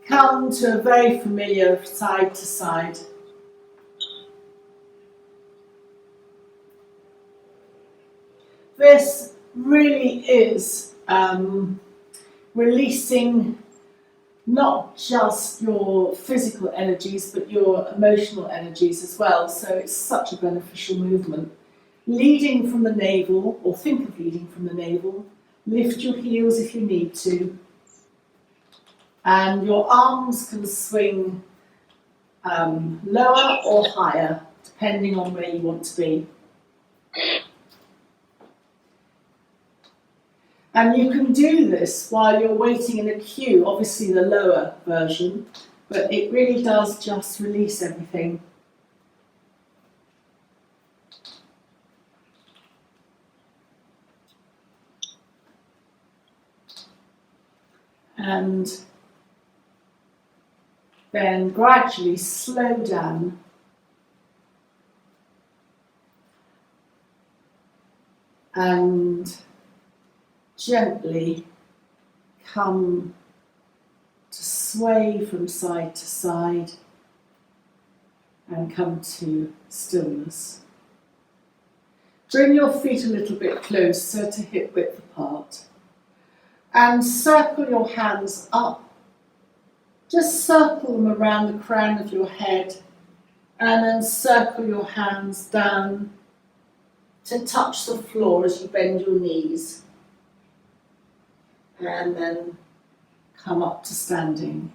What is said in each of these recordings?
come to a very familiar side to side. This really is releasing not just your physical energies, but your emotional energies as well. So it's such a beneficial movement. Leading from the navel, or think of leading from the navel. Lift your heels if you need to. And your arms can swing lower or higher, depending on where you want to be. And you can do this while you're waiting in a queue, obviously the lower version, but it really does just release everything. And then gradually slow down. And gently come to sway from side to side and come to stillness. Bring your feet a little bit closer to hip width apart and circle your hands up. Just circle them around the crown of your head and then circle your hands down to touch the floor as you bend your knees. And then come up to standing.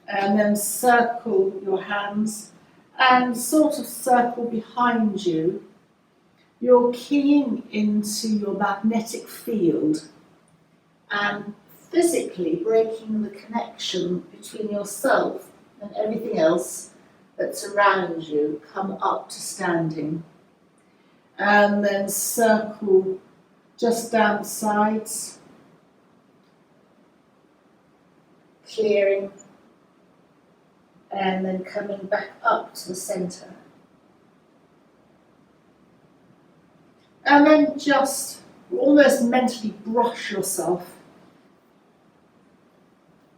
And then circle your hands and sort of circle behind you. You're keying into your magnetic field and physically breaking the connection between yourself and everything else that's around you. Come up to standing. And then circle just down the sides, clearing, and then coming back up to the centre. And then just almost mentally brush yourself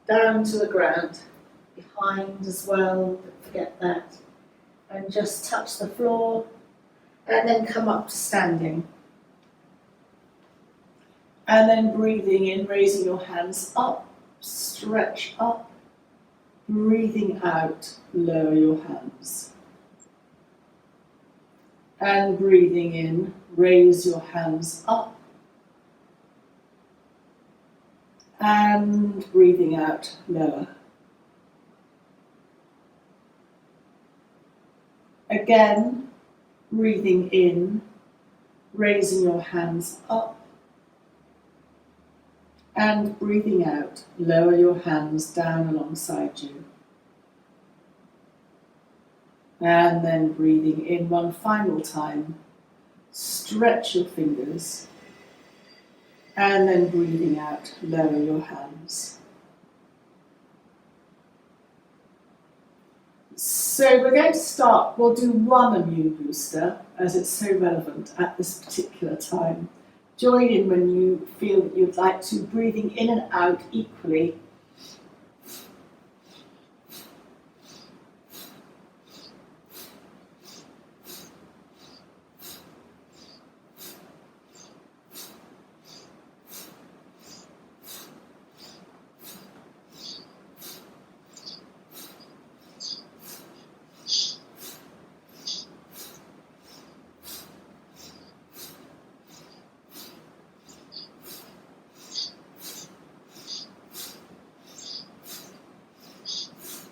down to the ground, behind as well, don't forget that. And just touch the floor, and then come up to standing. And then breathing in, raising your hands up, stretch up, breathing out, lower your hands. And breathing in, raise your hands up. And breathing out, lower. Again, breathing in, raising your hands up. And breathing out, lower your hands down alongside you. And then breathing in one final time, stretch your fingers. And then breathing out, lower your hands. So we're going to start, we'll do one immune booster as it's so relevant at this particular time. Join in when you feel that you'd like to, breathing in and out equally.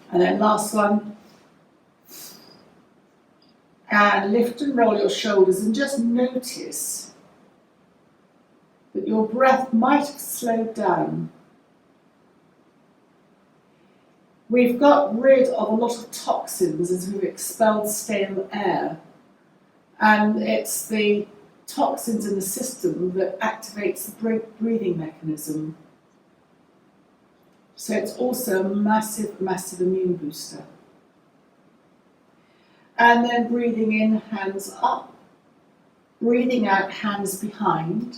And then last one. And lift and roll your shoulders and just notice that your breath might have slowed down. We've got rid of a lot of toxins as we've expelled stale air. And it's the toxins in the system that activates the breathing mechanism. So it's also a massive, massive immune booster. And then breathing in, hands up. Breathing out, hands behind.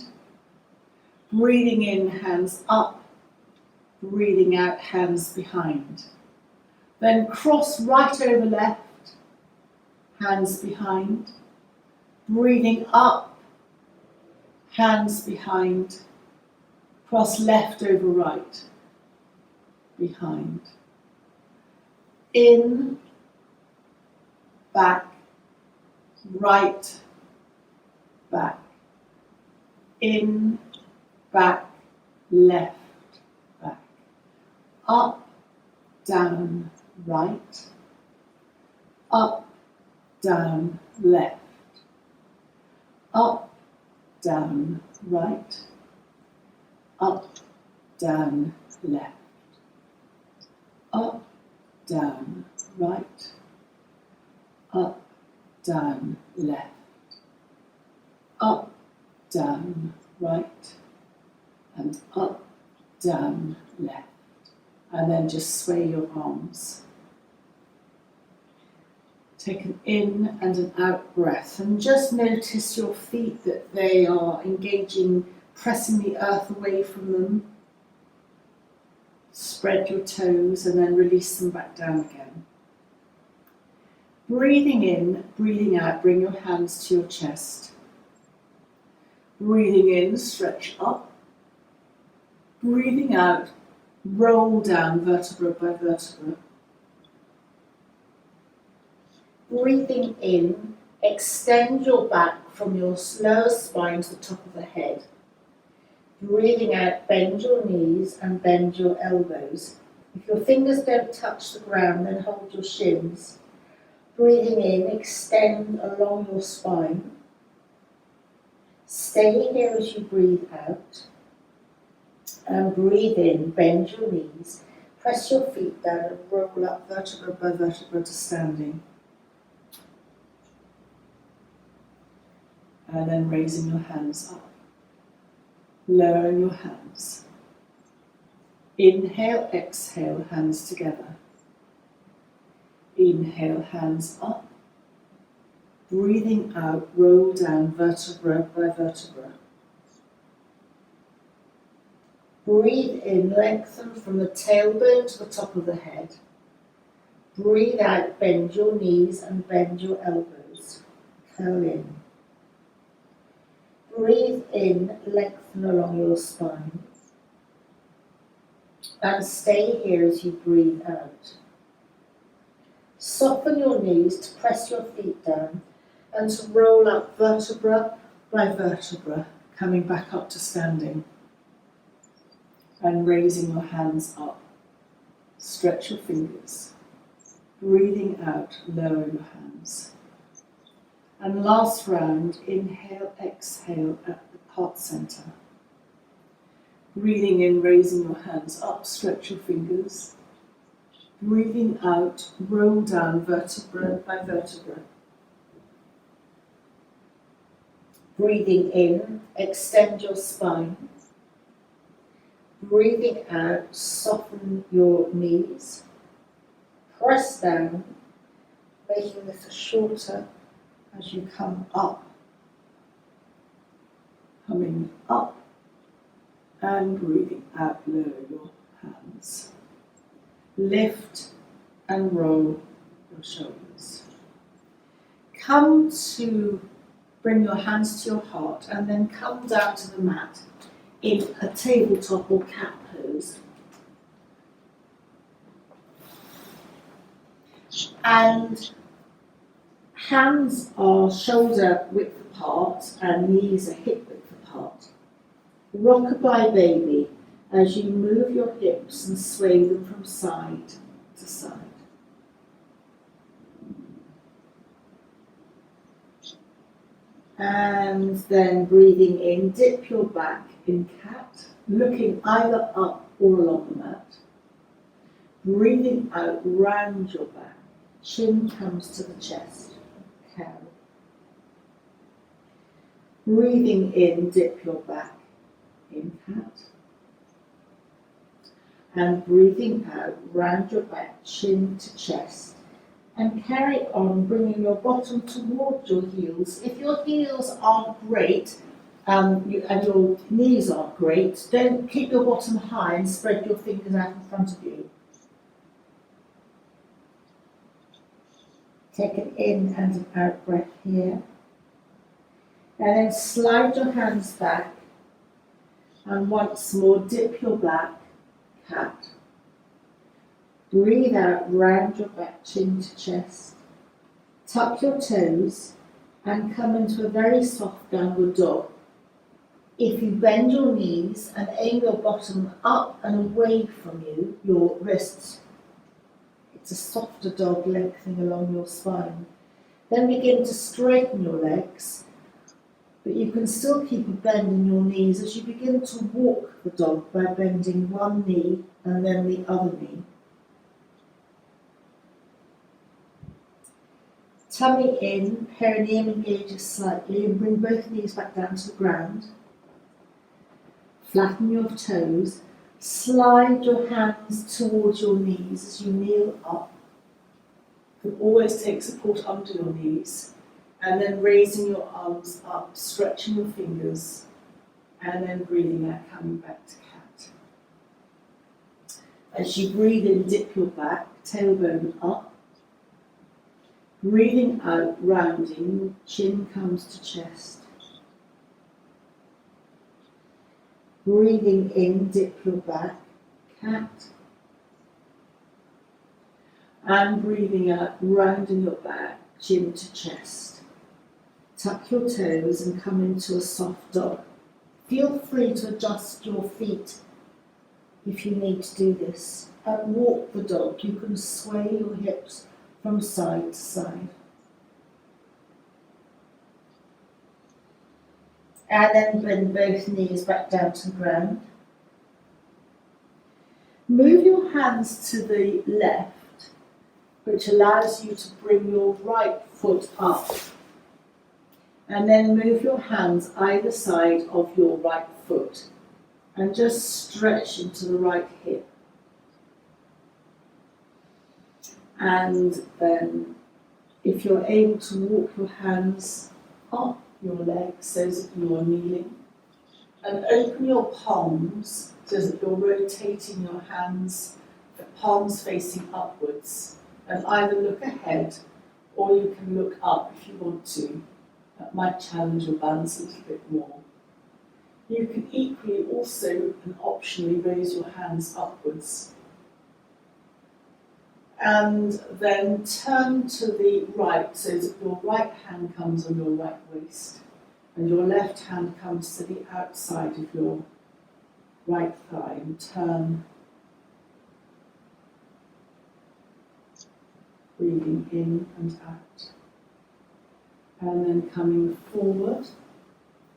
Breathing in, hands up. Breathing out, hands behind. Then cross right over left, hands behind. Breathing up, hands behind. Cross left over right, behind. In, back, right, back. In, back, left, back. Up, down, right. Up, down, left. Up, down, right. Up, down, left. Up, down, right. Up, down, left. Up, down, right. And up, down, left. And then just sway your arms. Take an in and an out breath, and just notice your feet, that they are engaging, pressing the earth away from them. Spread your toes and then release them back down again. Breathing in, breathing out, bring your hands to your chest. Breathing in, stretch up. Breathing out, roll down vertebra by vertebra. Breathing in, extend your back from your lower spine to the top of the head. Breathing out, bend your knees and bend your elbows. If your fingers don't touch the ground, then hold your shins. Breathing in, extend along your spine. Stay here as you breathe out. And breathe in, bend your knees, press your feet down and roll up vertebra by vertebra to standing. And then raising your hands up, lowering your hands. Inhale, exhale, hands together. Inhale, hands up. Breathing out, roll down vertebra by vertebra. Breathe in, lengthen from the tailbone to the top of the head. Breathe out, bend your knees and bend your elbows. Curl in. Breathe in, lengthen along your spine. And stay here as you breathe out. Soften your knees to press your feet down and to roll up vertebra by vertebra, coming back up to standing. And raising your hands up. Stretch your fingers. Breathing out, lower your hands. And last round, inhale, exhale at the heart center. Breathing in, raising your hands up, stretch your fingers. Breathing out, roll down vertebra by vertebra. Breathing in, extend your spine. Breathing out, soften your knees. Press down, making this shorter as you come up. Coming up and breathing out, lower your hands. Lift and roll your shoulders. Come to bring your hands to your heart and then come down to the mat in a tabletop or cat pose. And hands are shoulder width apart and knees are hip width apart. Rockabye baby as you move your hips and sway them from side to side. And then breathing in, dip your back in cat, looking either up or along the mat. Breathing out, round your back, chin comes to the chest, cow. Breathing in, dip your back in cat. And breathing out, round your back, chin to chest. And carry on bringing your bottom towards your heels. If your heels aren't great, and your knees aren't great, don't keep your bottom high and spread your fingers out in front of you. Take an in and an out breath here. And then slide your hands back and once more dip your back, cat. Breathe out, round your back, chin to chest. Tuck your toes and come into a very soft downward dog. If you bend your knees and aim your bottom up and away from you, your wrists, it's a softer dog lengthening along your spine. Then begin to straighten your legs, but you can still keep a bend in your knees as you begin to walk the dog by bending one knee and then the other knee. Tummy in, perineum engages slightly and bring both knees back down to the ground. Flatten your toes, slide your hands towards your knees as you kneel up. You can always take support under your knees and then raising your arms up, stretching your fingers and then breathing out, coming back to cat. As you breathe in, dip your back, tailbone up. Breathing out, rounding, chin comes to chest. Breathing in, dip your back, cat. And breathing out, rounding your back, chin to chest. Tuck your toes and come into a soft dog. Feel free to adjust your feet if you need to do this. And walk the dog. You can sway your hips from side to side. And then bend both knees back down to the ground. Move your hands to the left, which allows you to bring your right foot up. And then move your hands either side of your right foot and just stretch into the right hip. And then if you're able to walk your hands up your legs so that you're kneeling, and open your palms so that you're rotating your hands, the palms facing upwards, and either look ahead or you can look up if you want to. That might challenge your balance a little bit more. You can equally also and optionally raise your hands upwards. And then turn to the right so that your right hand comes on your right waist and your left hand comes to the outside of your right thigh, and turn, breathing in and out. And then coming forward,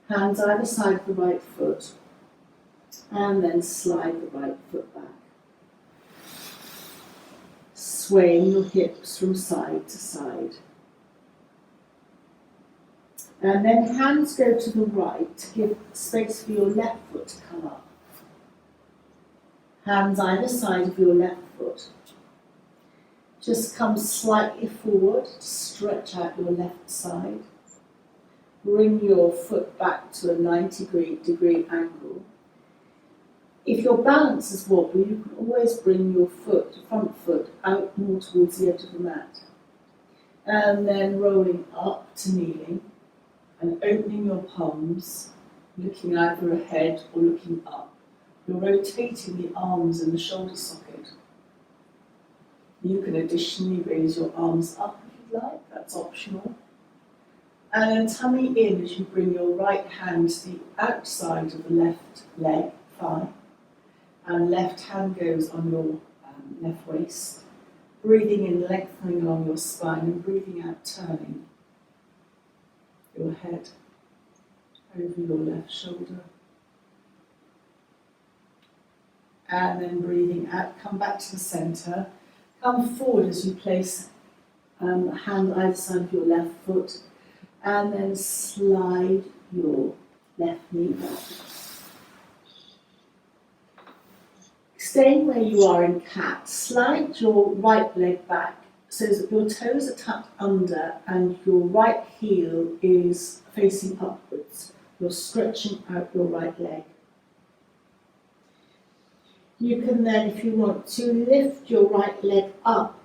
hands either side of the right foot, and then slide the right foot back. Swaying your hips from side to side. And then hands go to the right to give space for your left foot to come up. Hands either side of your left foot. Just come slightly forward, stretch out your left side. Bring your foot back to a 90-degree angle. If your balance is wobbly, you can always bring your front foot out more towards the edge of the mat. And then rolling up to kneeling and opening your palms, looking either ahead or looking up. You're rotating the arms in the shoulder socket. You can additionally raise your arms up if you'd like, that's optional. And then tummy in as you bring your right hand to the outside of the left leg, thigh. And left hand goes on your left waist. Breathing in, lengthening along your spine, and breathing out, turning your head over your left shoulder. And then breathing out, come back to the centre. Come forward as you place a hand either side of your left foot, and then slide your left knee back. Staying where you are in cat, slide your right leg back so that your toes are tucked under and your right heel is facing upwards. you're stretching out your right leg. You can then, if you want to, lift your right leg up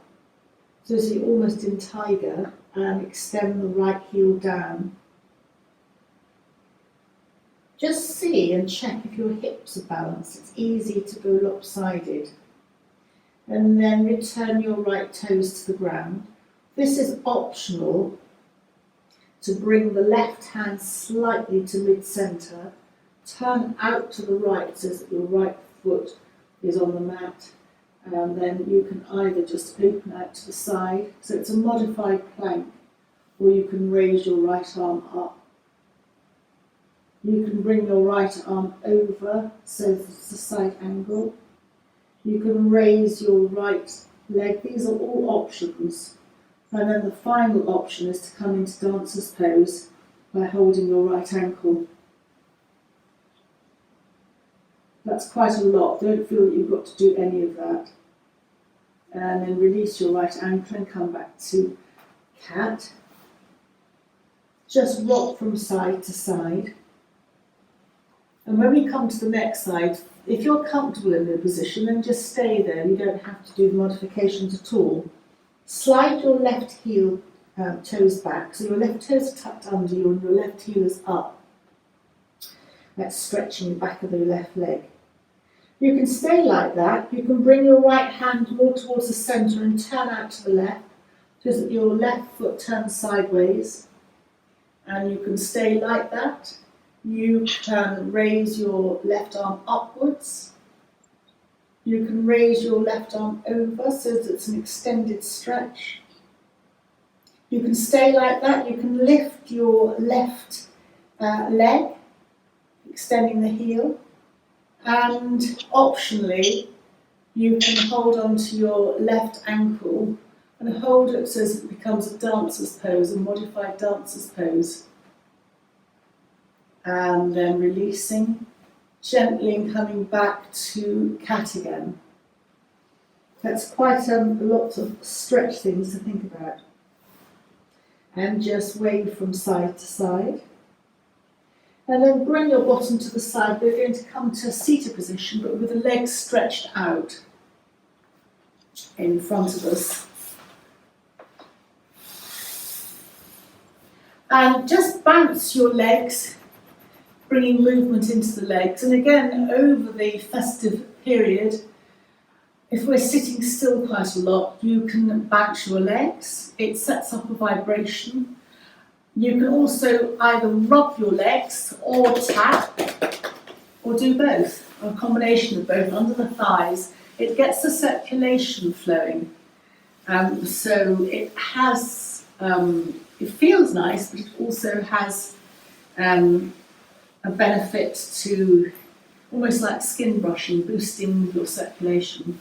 so that you're almost in tiger and extend the right heel down. Just see and check if your hips are balanced. It's easy to go lopsided. And then return your right toes to the ground. This is optional to bring the left hand slightly to mid-centre. Turn out to the right so that your right foot is on the mat. And then you can either just open out to the side, so it's a modified plank, or you can raise your right arm up. You can bring your right arm over so it's a side angle. You can raise your right leg. These are all options. And then the final option is to come into dancer's pose by holding your right ankle. That's quite a lot. Don't feel that you've got to do any of that. And then release your right ankle and come back to cat. Just rock from side to side. And when we come to the next side, if you're comfortable in the position, then just stay there. You don't have to do the modifications at all. Slide your left heel toes back, so your left toes are tucked under you and your left heel is up. That's stretching the back of the left leg. You can stay like that. You can bring your right hand more towards the centre and turn out to the left, so that your left foot turns sideways. And you can stay like that. You can raise your left arm upwards. You can raise your left arm over so that it's an extended stretch. You can stay like that. You can lift your left leg, extending the heel. And optionally, you can hold on to your left ankle and hold it so that it becomes a dancer's pose, a modified dancer's pose. And then releasing, gently and coming back to cat again. That's quite a lot of stretch things to think about. And just wave from side to side. And then bring your bottom to the side. We're going to come to a seated position, but with the legs stretched out in front of us. And just bounce your legs, bringing movement into the legs. And again, over the festive period, if we're sitting still quite a lot, you can bounce your legs. It sets up a vibration. You can also either rub your legs or tap, or do both, or a combination of both under the thighs. It gets the circulation flowing. So it has, it feels nice, but it also has a benefit to, almost like skin brushing, boosting your circulation.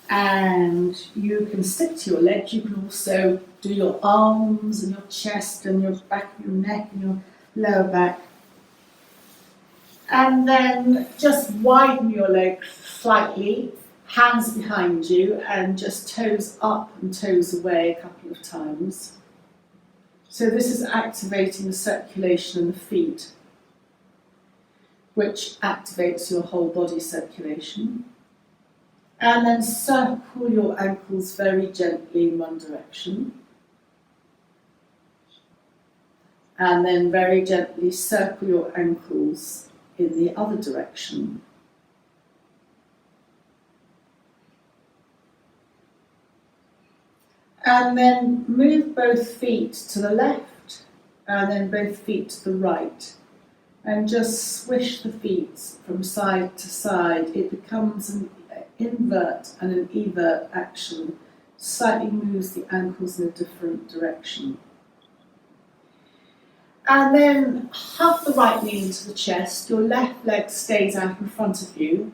And you can stick to your legs. You can also do your arms and your chest and your back and your neck and your lower back. And then just widen your legs slightly, hands behind you, and just toes up and toes away a couple of times. So this is activating the circulation in the feet, which activates your whole body circulation. And then circle your ankles very gently in one direction. And then very gently circle your ankles in the other direction. And then move both feet to the left and then both feet to the right. And just swish the feet from side to side. It becomes an invert and an evert action. Slightly moves the ankles in a different direction. And then hug the right knee into the chest. Your left leg stays out in front of you.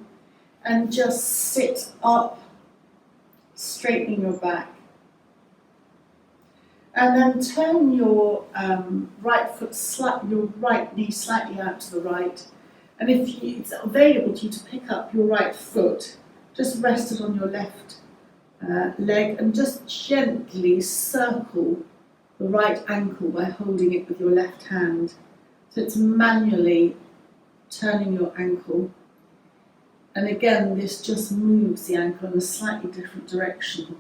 And just sit up, straightening your back. And then turn your right knee slightly out to the right. And if it's available to you to pick up your right foot, just rest it on your left leg and just gently circle the right ankle by holding it with your left hand. So it's manually turning your ankle. And again, this just moves the ankle in a slightly different direction.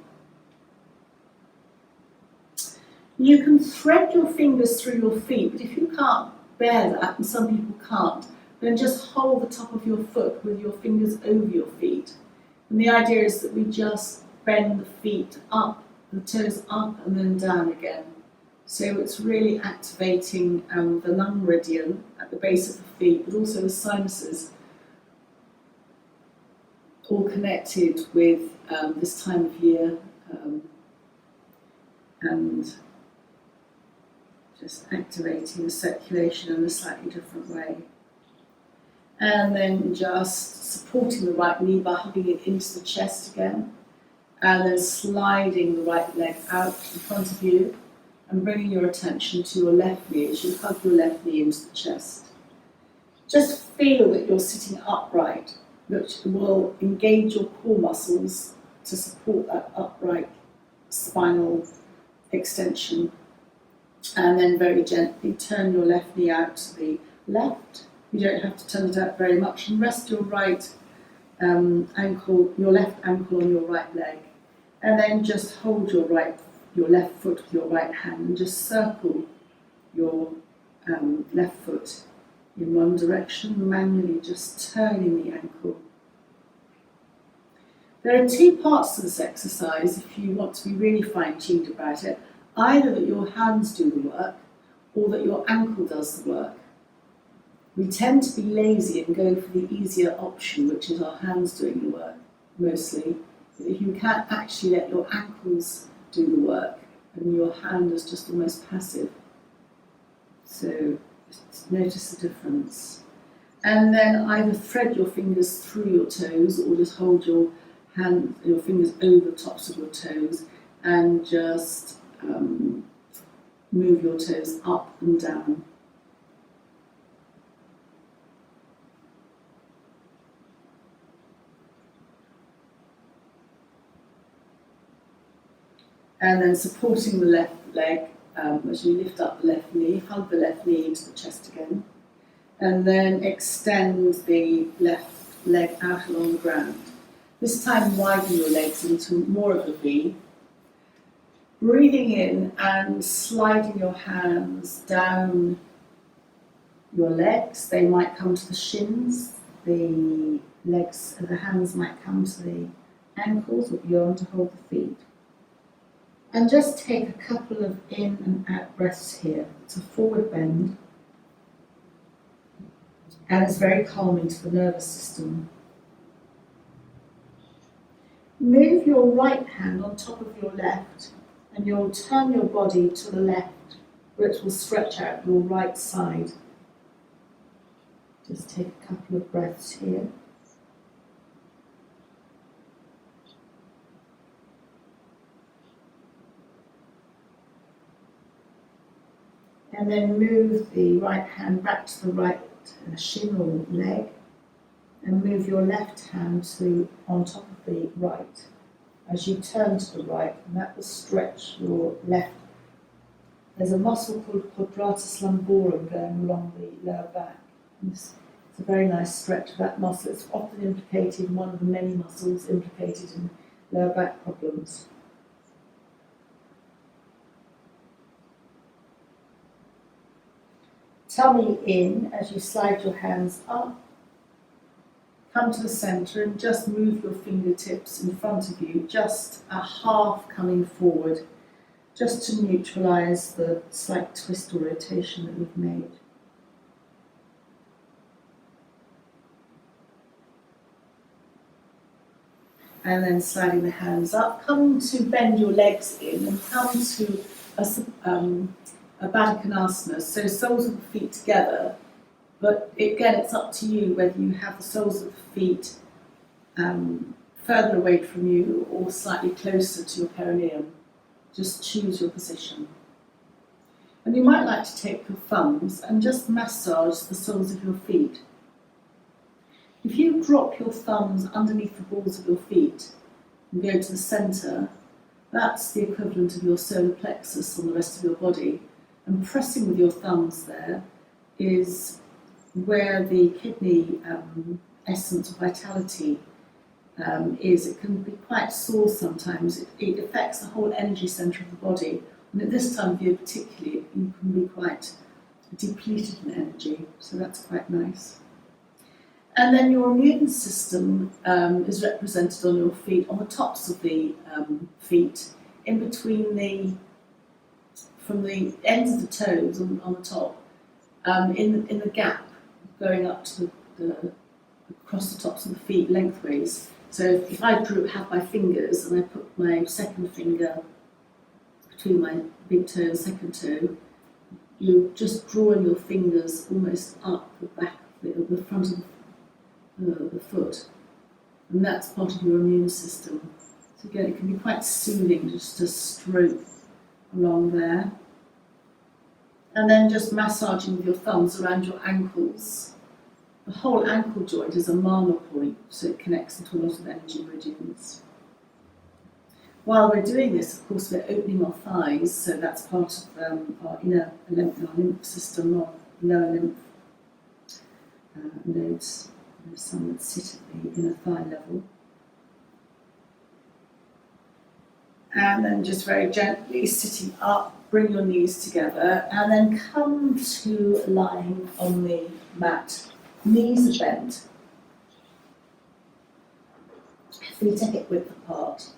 You can thread your fingers through your feet, but if you can't bear that, and some people can't, then just hold the top of your foot with your fingers over your feet. And the idea is that we just bend the feet up, the toes up and then down again. So it's really activating the lung meridian at the base of the feet, but also the sinuses, all connected with this time of year, and just activating the circulation in a slightly different way. And then just supporting the right knee by hugging it into the chest again, and then sliding the right leg out in front of you and bringing your attention to your left knee as you hug your left knee into the chest. Just feel that you're sitting upright, which will engage your core muscles to support that upright spinal extension. And then very gently turn your left knee out to the left. You don't have to turn it out very much, and rest your right ankle, your left ankle on your right leg. And then just hold your left foot with your right hand and just circle your left foot in one direction, manually just turning the ankle. There are two parts to this exercise if you want to be really fine-tuned about it. Either that your hands do the work or that your ankle does the work. We tend to be lazy and go for the easier option, which is our hands doing the work, mostly. But if you can't actually let your ankles do the work, and your hand is just almost passive. So just notice the difference. And then either thread your fingers through your toes or just hold your fingers over the tops of your toes and just move your toes up and down. And then supporting the left leg as you lift up the left knee, hug the left knee into the chest again, and then extend the left leg out along the ground. This time widen your legs into more of a V. Breathing in and sliding your hands down your legs. They might come to the shins, the hands might come to the ankles or beyond to hold the feet. And just take a couple of in and out breaths here. It's a forward bend, and it's very calming to the nervous system. Move your right hand on top of your left, and you'll turn your body to the left, where it will stretch out your right side. Just take a couple of breaths here. And then move the right hand back to the right shin or leg, and move your left hand on top of the right as you turn to the right, and that will stretch your left. There's a muscle called quadratus lumborum going along the lower back. It's a very nice stretch of that muscle. It's often implicated in one of the many muscles implicated in lower back problems. Tummy in as you slide your hands up. Come to the centre and just move your fingertips in front of you, just a half coming forward, just to neutralise the slight twist or rotation that we've made. And then sliding the hands up, come to bend your legs in and come to a Baddha Konasana, so soles of the feet together, but again it's up to you whether you have the soles of the feet further away from you or slightly closer to your perineum. Just choose your position. And you might like to take your thumbs and just massage the soles of your feet. If you drop your thumbs underneath the balls of your feet and go to the centre, that's the equivalent of your solar plexus on the rest of your body. And pressing with your thumbs there is where the kidney essence or vitality is. It can be quite sore sometimes. It affects the whole energy centre of the body. And at this time of year particularly, you can be quite depleted in energy, so that's quite nice. And then your immune system is represented on your feet, on the tops of the feet, in between from the ends of the toes on the top, in the gap going up to across the tops of the feet lengthways. So if I have my fingers and I put my second finger between my big toe and second toe, you're just drawing your fingers almost up the back of the front of the foot, and that's part of your immune system. So again, it can be quite soothing just to stroke along there. And then just massaging with your thumbs around your ankles. The whole ankle joint is a mana point, so it connects into a lot of energy meridians. While we're doing this, of course, we're opening our thighs, so that's part of our inner lymph system, or lower lymph nodes. There's some that sit at the inner thigh level. And then just very gently sitting up, bring your knees together, and then come to lying on the mat. Knees are bent, feet are hip width apart.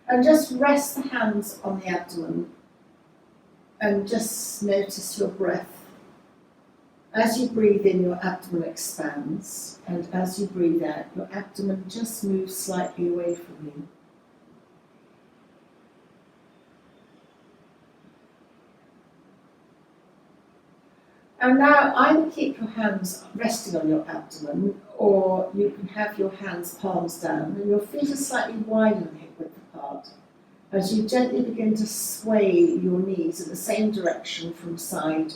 And just rest the hands on the abdomen and just notice your breath. As you breathe in, your abdomen expands, and as you breathe out, your abdomen just moves slightly away from you. And now either keep your hands resting on your abdomen, or you can have your hands palms down, and your feet are slightly wider than hip width apart, as you gently begin to sway your knees in the same direction from side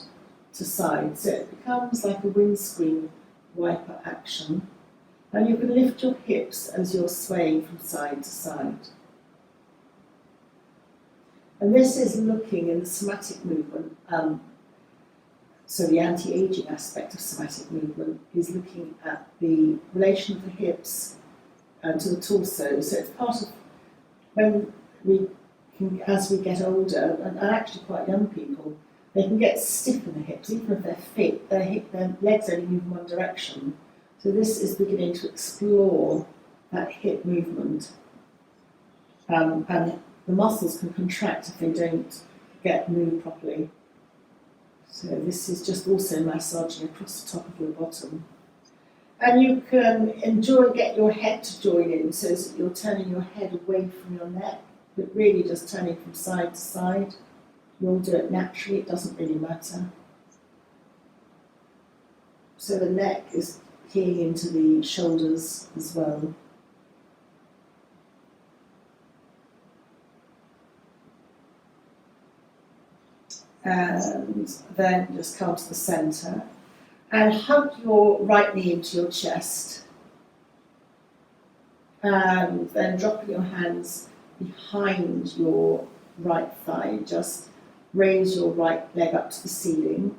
to side. So it becomes like a windscreen wiper action. And you can lift your hips as you're swaying from side to side. And this is looking in the somatic movement. So the anti-aging aspect of somatic movement is looking at the relation of the hips to the torso. So it's part of when as we get older, and actually quite young people, they can get stiff in the hips, even if they're fit, their legs only move in one direction. So this is beginning to explore that hip movement. And the muscles can contract if they don't get moved properly. So this is just also massaging across the top of your bottom. And you can get your head to join in, so that you're turning your head away from your neck, but really just turning from side to side. You'll do it naturally, it doesn't really matter. So the neck is keying into the shoulders as well. And then just come to the centre and hug your right knee into your chest. And then dropping your hands behind your right thigh, just raise your right leg up to the ceiling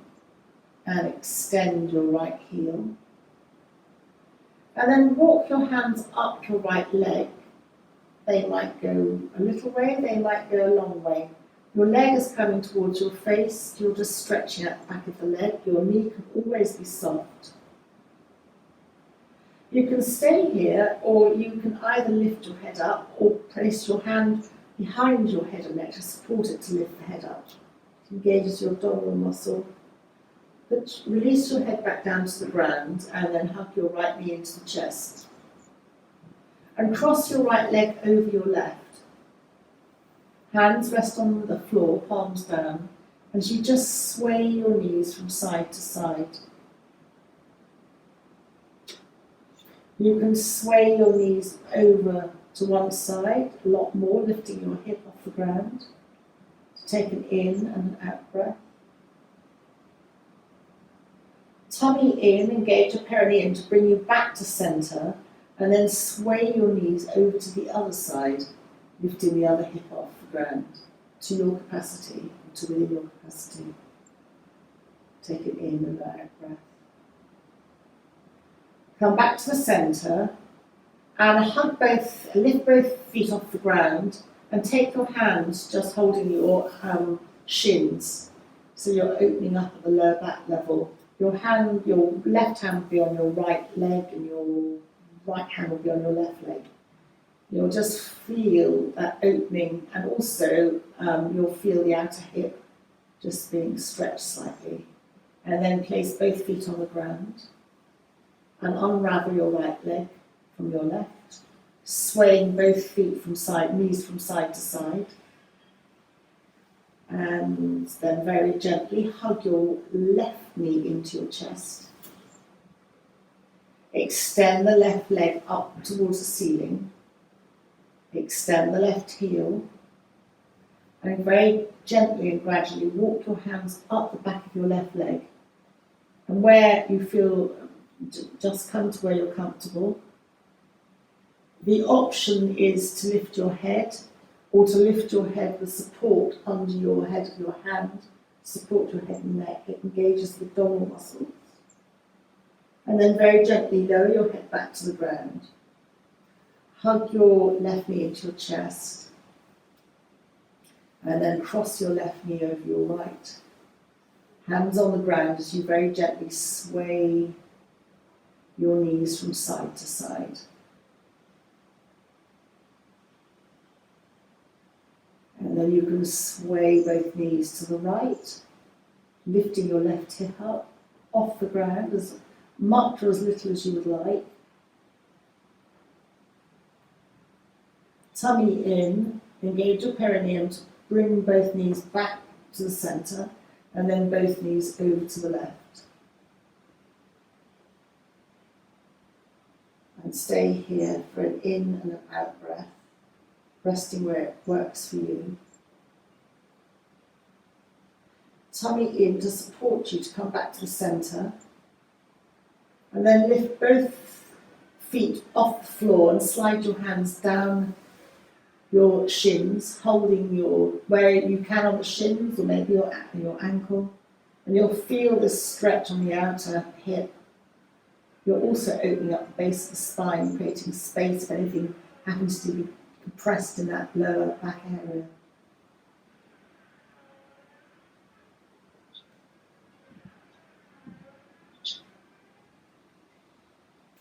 and extend your right heel. And then walk your hands up your right leg. They might go a little way, they might go a long way. Your leg is coming towards your face, you're just stretching out the back of the leg. Your knee can always be soft. You can stay here, or you can either lift your head up or place your hand behind your head and neck to support it to lift the head up. It engages your abdominal muscle. But release your head back down to the ground and then hug your right knee into the chest. And cross your right leg over your left. Hands rest on the floor, palms down, as you just sway your knees from side to side. You can sway your knees over to one side, a lot more, lifting your hip off the ground. Take an in and an out breath. Tummy in, engage your perineum to bring you back to centre, and then sway your knees over to the other side, lifting the other hip off the ground to your capacity. to within your capacity. Take it in and out breath. Come back to the centre and lift both feet off the ground and take your hands just holding your shins. So you're opening up at the lower back level. Your left hand will be on your right leg and your right hand will be on your left leg. You'll just feel that opening, and also you'll feel the outer hip just being stretched slightly. And then place both feet on the ground and unravel your right leg from your left, swaying both feet knees from side to side. And then very gently hug your left knee into your chest. Extend the left leg up towards the ceiling. Extend the left heel. And very gently and gradually walk your hands up the back of your left leg. And where you feel, just come to where you're comfortable. The option is to lift your head, or to lift your head with support under your head of your hand, support your head and neck. It engages the abdominal muscles. And then very gently lower your head back to the ground. Hug your left knee into your chest. And then cross your left knee over your right. Hands on the ground as you very gently sway your knees from side to side. And then you can sway both knees to the right, lifting your left hip up off the ground as much or as little as you would like. Tummy in, engage your perineum to bring both knees back to the centre, and then both knees over to the left. And stay here for an in and an out breath, resting where it works for you. Tummy in to support you to come back to the centre. And then lift both feet off the floor and slide your hands down your shins, holding where you can on the shins, or maybe your ankle. And you'll feel this stretch on the outer hip. You're also opening up the base of the spine, creating space if anything happens to be compressed in that lower back area.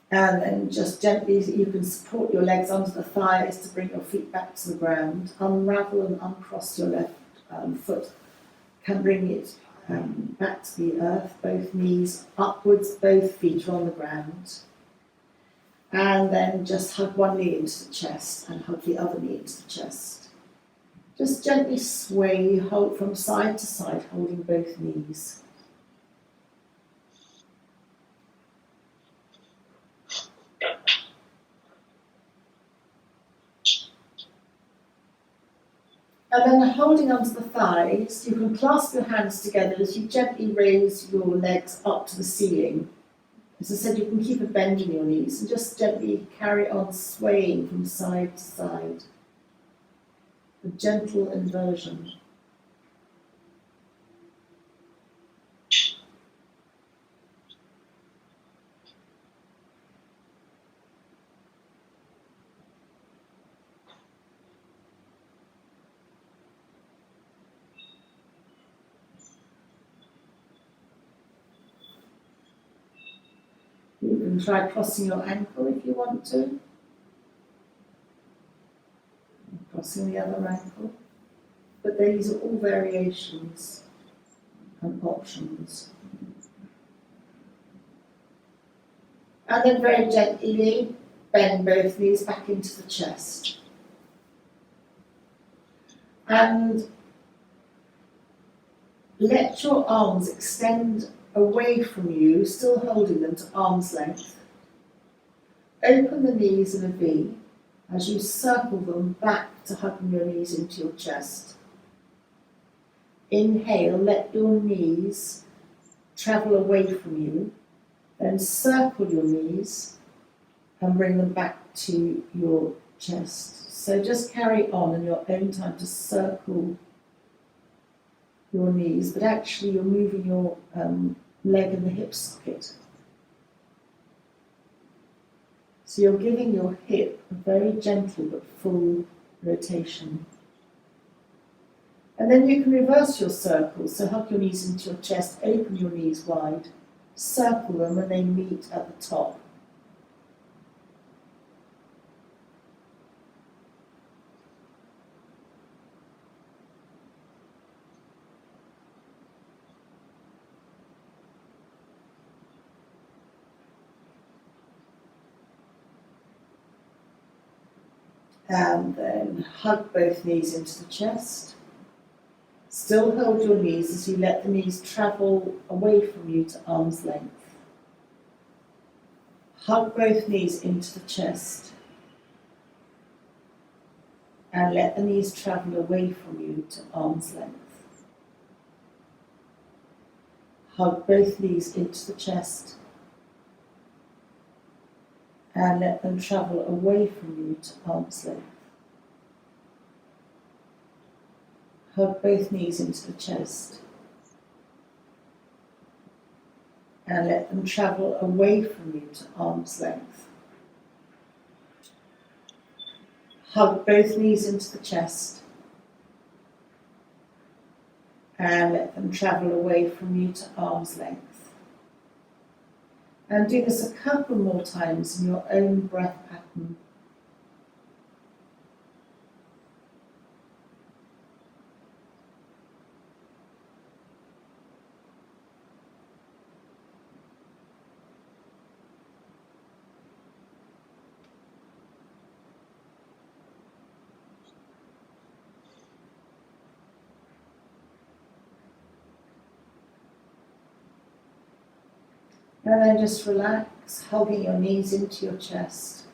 And then just gently, you can support your legs under the thighs to bring your feet back to the ground. Unravel and uncross your left foot. Can bring it back to the earth, both knees upwards, both feet are on the ground. And then just hug one knee into the chest and hug the other knee into the chest. Just gently sway, hold from side to side, holding both knees. And then holding onto the thighs, you can clasp your hands together as you gently raise your legs up to the ceiling. As I said, you can keep a bend in your knees and just gently carry on swaying from side to side. A gentle inversion. You can try crossing your ankle if you want to. Crossing the other ankle. But these are all variations and options. And then very gently bend both knees back into the chest. And let your arms extend away from you, still holding them to arm's length. Open the knees in a V as you circle them back to hugging your knees into your chest. Inhale, let your knees travel away from you, then circle your knees and bring them back to your chest. So just carry on in your own time to circle your knees, but actually you're moving your leg in the hip socket. So you're giving your hip a very gentle but full rotation. And then you can reverse your circle, so hug your knees into your chest, open your knees wide, circle them when they meet at the top. And then hug both knees into the chest. Still hold your knees as you let the knees travel away from you to arm's length. Hug both knees into the chest. And let the knees travel away from you to arm's length. Hug both knees into the chest. And let them travel away from you to arm's length. Hug both knees into the chest. And let them travel away from you to arm's length. Hug both knees into the chest. And let them travel away from you to arm's length. And do this a couple more times in your own breath pattern. And then just relax, hugging your knees into your chest.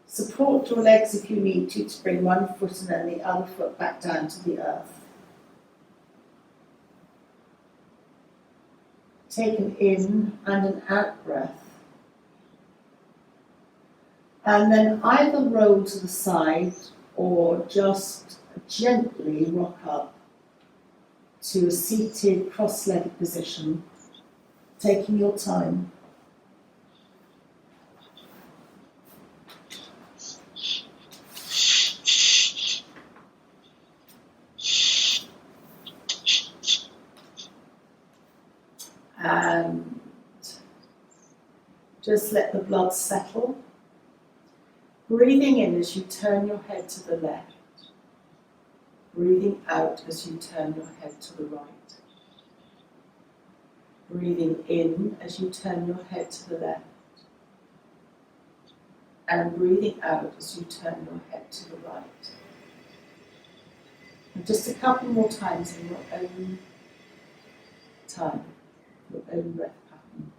Support your legs if you need to bring one foot and then the other foot back down to the earth. Take an in and an out breath. And then either roll to the side or just gently rock up to a seated cross-legged position, taking your time. And just let the blood settle. Breathing in as you turn your head to the left. Breathing out as you turn your head to the right. Breathing in as you turn your head to the left. And breathing out as you turn your head to the right. And just a couple more times in your own time, your own breath pattern.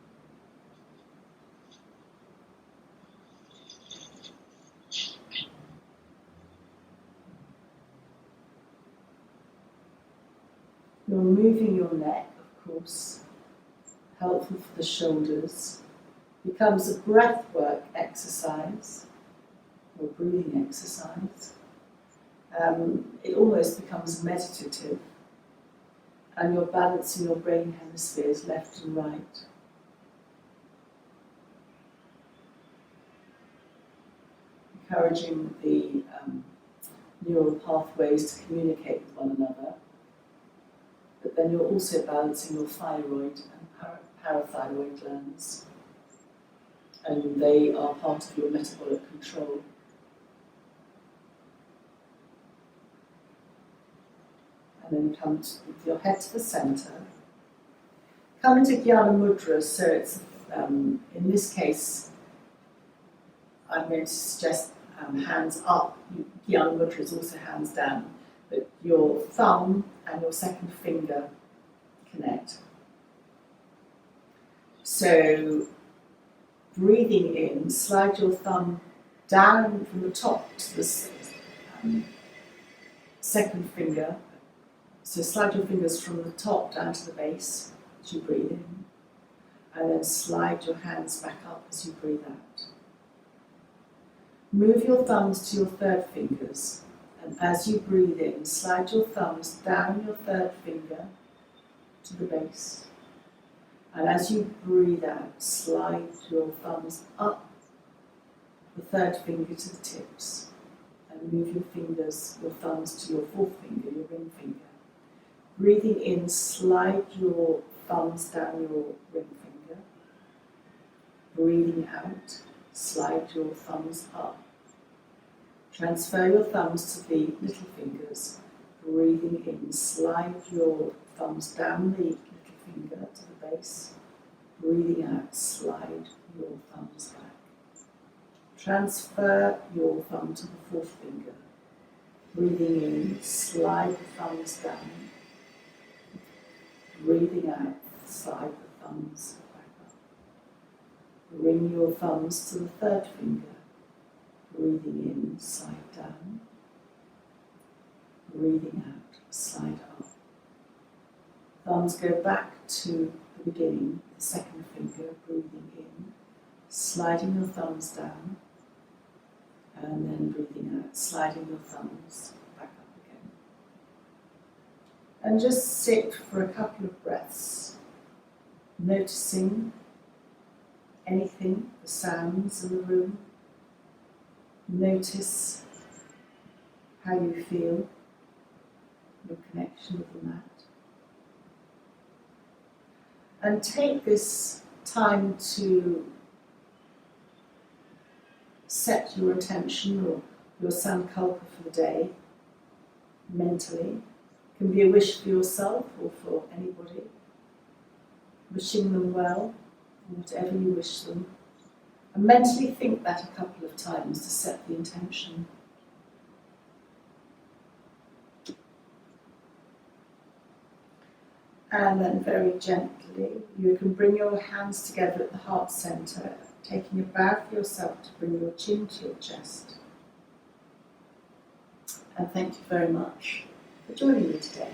You're moving your neck, of course, helpful for the shoulders. Becomes a breathwork exercise, or breathing exercise. It almost becomes meditative, and you're balancing your brain hemispheres left and right. Encouraging the neural pathways to communicate with one another. But then you're also balancing your thyroid and parathyroid glands. And they are part of your metabolic control. And then come with your head to the centre. Come into Jnana Mudra, so it's, in this case, I'm going to suggest hands up. Jnana Mudra is also hands down, but your thumb and your second finger connect. So, breathing in, slide your thumb down from the top to the second finger. So slide your fingers from the top down to the base as you breathe in. And then slide your hands back up as you breathe out. Move your thumbs to your third fingers And as you breathe in, slide your thumbs down your third finger to the base. And as you breathe out, slide your thumbs up the third finger to the tips. And move your fingers, your thumbs to your fourth finger, your ring finger. Breathing in, slide your thumbs down your ring finger. Breathing out, slide your thumbs up. Transfer your thumbs to the little fingers. Breathing in, slide your thumbs down the little finger to the base. Breathing out, slide your thumbs back. Transfer your thumb to the fourth finger. Breathing in, slide the thumbs down. Breathing out, slide the thumbs back up. Bring your thumbs to the third finger. Breathing in, slide down. Breathing out, slide up. Thumbs go back to the beginning, the second finger, breathing in, sliding your thumbs down, and then breathing out, sliding your thumbs back up again. And just sit for a couple of breaths, noticing anything, the sounds in the room. Notice how you feel, your connection with the mat. And take this time to set your intention or your sankalpa for the day mentally. It can be a wish for yourself or for anybody. Wishing them well, whatever you wish them. And mentally think that a couple of times to set the intention. And then very gently, you can bring your hands together at the heart center, taking a bow for yourself to bring your chin to your chest. And thank you very much for joining me today.